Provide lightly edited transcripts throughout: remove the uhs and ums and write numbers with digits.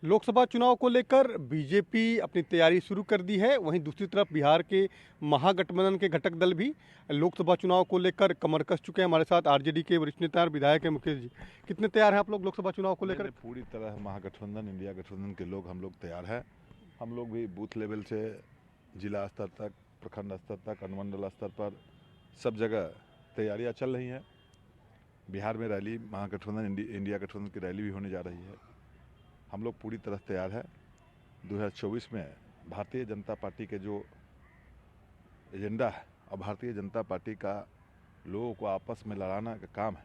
लोकसभा चुनाव को लेकर बीजेपी अपनी तैयारी शुरू कर दी है। वहीं दूसरी तरफ बिहार के महागठबंधन के घटक दल भी लोकसभा चुनाव को लेकर कमर कस चुके हैं। हमारे साथ आरजेडी के वरिष्ठ नेता और विधायक है मुकेश जी। कितने तैयार हैं आप लोग लोकसभा चुनाव को लेकर? पूरी तरह महागठबंधन इंडिया गठबंधन के लोग हम लोग तैयार हैं। हम लोग भी बूथ लेवल से जिला स्तर तक, प्रखंड स्तर तक, अनुमंडल स्तर पर सब जगह तैयारियां चल रही हैं। बिहार में रैली, महागठबंधन इंडिया गठबंधन की रैली भी होने जा रही है। हम लोग पूरी तरह तैयार है। 2024 में भारतीय जनता पार्टी के जो एजेंडा है और भारतीय जनता पार्टी का लोगों को आपस में लड़ाना का काम है,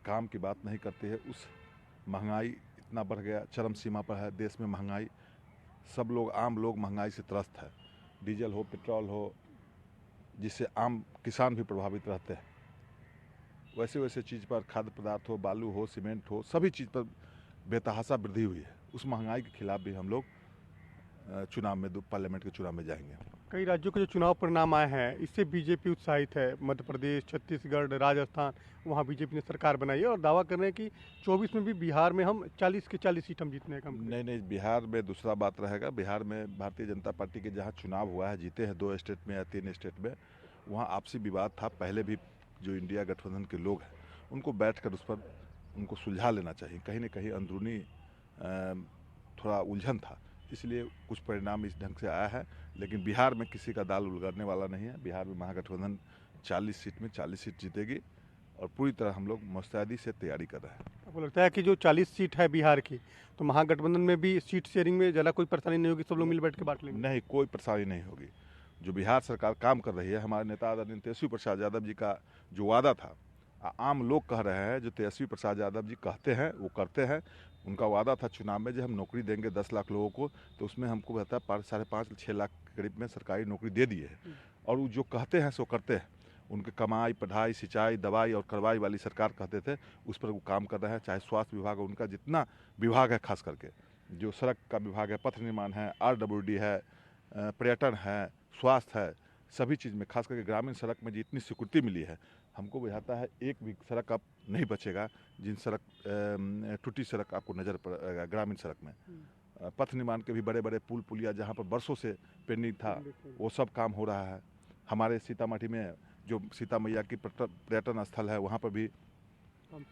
काम की बात नहीं करते हैं। उस महंगाई इतना बढ़ गया, चरम सीमा पर है देश में महंगाई। सब लोग, आम लोग महंगाई से त्रस्त है। डीजल हो, पेट्रोल हो, जिससे आम किसान भी प्रभावित रहते हैं। वैसे वैसे चीज़ पर, खाद्य पदार्थ हो, बालू हो, सीमेंट हो, सभी चीज़ पर बेतहाशा वृद्धि हुई है। उस महंगाई के खिलाफ भी हम लोग चुनाव में, पार्लियामेंट के चुनाव में जाएंगे। कई राज्यों के जो चुनाव परिणाम आए हैं, इससे बीजेपी उत्साहित है। मध्य प्रदेश, छत्तीसगढ़, राजस्थान, वहाँ बीजेपी ने सरकार बनाई है और दावा कर रहे हैं कि 24 में भी बिहार में हम 40 के 40 सीट हम जीतने का। नहीं, बिहार में दूसरा बात रहेगा। बिहार में भारतीय जनता पार्टी के जहाँ चुनाव हुआ है, जीते हैं 2 स्टेट में या 3 स्टेट में, वहाँ आपसी विवाद था। पहले भी जो इंडिया गठबंधन के लोग हैं उनको बैठकर उस पर उनको सुलझा लेना चाहिए। कहीं न कहीं अंदरूनी थोड़ा उलझन था, इसलिए कुछ परिणाम इस ढंग से आया है। लेकिन बिहार में किसी का दाल उलगड़ने वाला नहीं है। बिहार में महागठबंधन 40 सीट में 40 सीट जीतेगी और पूरी तरह हम लोग मुस्तैदी से तैयारी कर रहे हैं। आपको लगता है कि जो 40 सीट है बिहार की, तो महागठबंधन में भी सीट शेयरिंग में ज़्यादा कोई परेशानी नहीं होगी? सब लोग मिल बैठ के बांट लेंगे? नहीं, कोई परेशानी नहीं होगी। जो बिहार सरकार काम कर रही है, हमारे नेता आदरणीय तेजस्वी प्रसाद यादव जी का जो वादा था, आम लोग कह रहे हैं, जो तेजस्वी प्रसाद यादव जी कहते हैं वो करते हैं। उनका वादा था चुनाव में, जब हम नौकरी देंगे 10 लाख लोगों को, तो उसमें हमको कहता है 5.5-6 लाख के करीब में सरकारी नौकरी दे दी है। और वो जो कहते हैं सो करते हैं। उनके कमाई, पढ़ाई, सिंचाई, दवाई और करवाई वाली सरकार कहते थे, उस पर वो काम कर रहे हैं। चाहे स्वास्थ्य विभाग, उनका जितना विभाग है, खास करके जो सड़क का विभाग है, पथ निर्माण है, RWD है, पर्यटन है, स्वास्थ्य है, सभी चीज़ में, खास करके ग्रामीण सड़क में जितनी स्वीकृति मिली है, हमको बुझाता है एक भी सड़क अब नहीं बचेगा जिन सड़क टूटी सड़क आपको नज़र पड़ेगा ग्रामीण सड़क में। पथ निर्माण के भी बड़े बड़े पुल पुलिया जहाँ पर बरसों से पेंडिंग था, वो सब काम हो रहा है। हमारे सीतामढ़ी में जो सीता मैया की पर्यटन स्थल है, वहाँ पर भी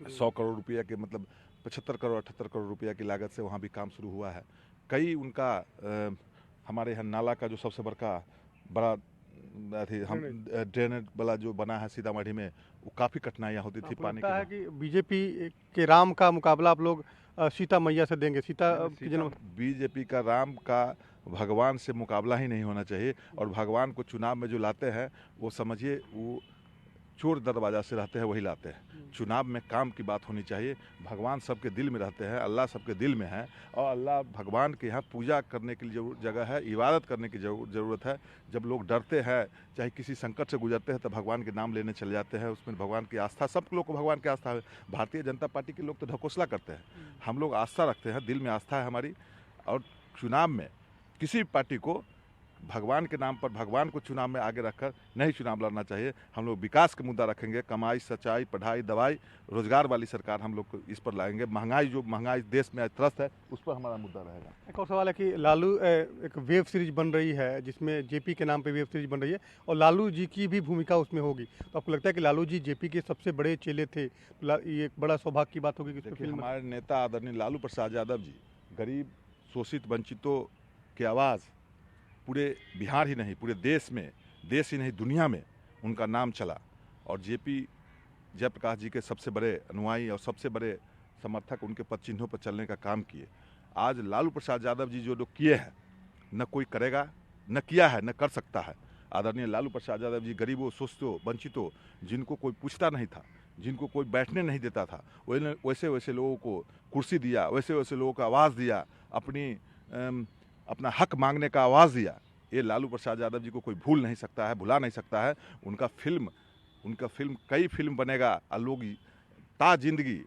100 करोड़ रुपया के, मतलब 75 करोड़ 78 करोड़ रुपया की लागत से वहाँ भी काम शुरू हुआ है। कई उनका हमारे यहाँ नाला का जो सबसे बड़ा हम ड्रेनेज वाला जो बना है सीतामढ़ी में, वो काफ़ी कठिनाइयाँ होती थी पानी की। है कि बीजेपी के राम का मुकाबला आप लोग सीता मैया से देंगे? बीजेपी का राम का भगवान से मुकाबला ही नहीं होना चाहिए। और भगवान को चुनाव में जो लाते हैं, वो समझिए वो चोर दरवाजा से रहते हैं, वही लाते हैं। चुनाव में काम की बात होनी चाहिए। भगवान सबके दिल में रहते हैं, अल्लाह सबके दिल में है, और अल्लाह भगवान के यहाँ पूजा करने की जगह है, इबादत करने की ज़रूरत है। जब लोग डरते हैं, चाहे किसी संकट से गुजरते हैं, तो भगवान के नाम लेने चले जाते हैं। उसमें भगवान की आस्था, सब लोग को भगवान की आस्था है। भारतीय जनता पार्टी के लोग तो ढकोसला करते हैं, हम लोग आस्था रखते हैं, दिल में आस्था है हमारी। और चुनाव में किसी भी पार्टी को भगवान के नाम पर, भगवान को चुनाव में आगे रखकर नहीं चुनाव लड़ना चाहिए। हम लोग विकास का मुद्दा रखेंगे, कमाई, सच्चाई, पढ़ाई, दवाई, रोजगार वाली सरकार हम लोग इस पर लाएंगे। महंगाई देश में त्रस्त है, उस पर हमारा मुद्दा रहेगा। एक और सवाल है कि लालू एक वेब सीरीज बन रही है जिसमें जेपी के नाम पे वेब सीरीज बन रही है और लालू जी की भी भूमिका उसमें होगी, तो आपको लगता है कि लालू जी जेपी के सबसे बड़े चेले थे, ये एक बड़ा सौभाग्य की बात होगी कि हमारे नेता आदरणीय लालू प्रसाद यादव जी गरीब, शोषित, वंचितों की आवाज़ पूरे बिहार ही नहीं, पूरे देश में, देश ही नहीं दुनिया में उनका नाम चला। और जेपी जयप्रकाश जी के सबसे बड़े अनुयायी और सबसे बड़े समर्थक उनके पद चिन्हों पर चलने का काम किए। आज लालू प्रसाद यादव जी जो किए हैं, न कोई करेगा, न किया है, न कर सकता है। आदरणीय लालू प्रसाद यादव जी गरीबों, शोषितों, वंचितों, जिनको कोई पूछता नहीं था, जिनको कोई बैठने नहीं देता था, वैसे वैसे लोगों को कुर्सी दिया, वैसे वैसे लोगों को आवाज़ दिया, अपना हक मांगने का आवाज़ दिया। ये लालू प्रसाद यादव जी को कोई भूल नहीं सकता है, भुला नहीं सकता है। उनका फिल्म कई फिल्म बनेगा और लोग ता जिंदगी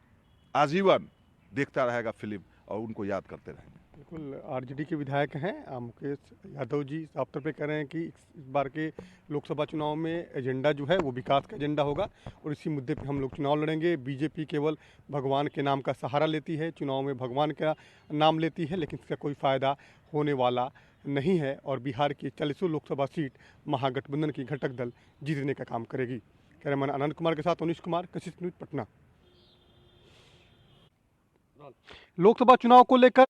आजीवन देखता रहेगा फिल्म और उनको याद करते रहेंगे। बिल्कुल आरजेडी के विधायक हैं मुकेश यादव जी साफ तौर पे कह रहे हैं कि इस बार के लोकसभा चुनाव में एजेंडा जो है वो विकास का एजेंडा होगा और इसी मुद्दे पे हम लोग चुनाव लड़ेंगे। बीजेपी केवल भगवान के नाम का सहारा लेती है, चुनाव में भगवान का नाम लेती है, लेकिन इसका कोई फ़ायदा होने वाला नहीं है और बिहार की 40 लोकसभा सीट महागठबंधन की घटक दल जीतने का काम करेगी। कैमरामैन आनंद कुमार के साथ अनिश कुमार, कशिश न्यूज, पटना। लोकसभा चुनाव को लेकर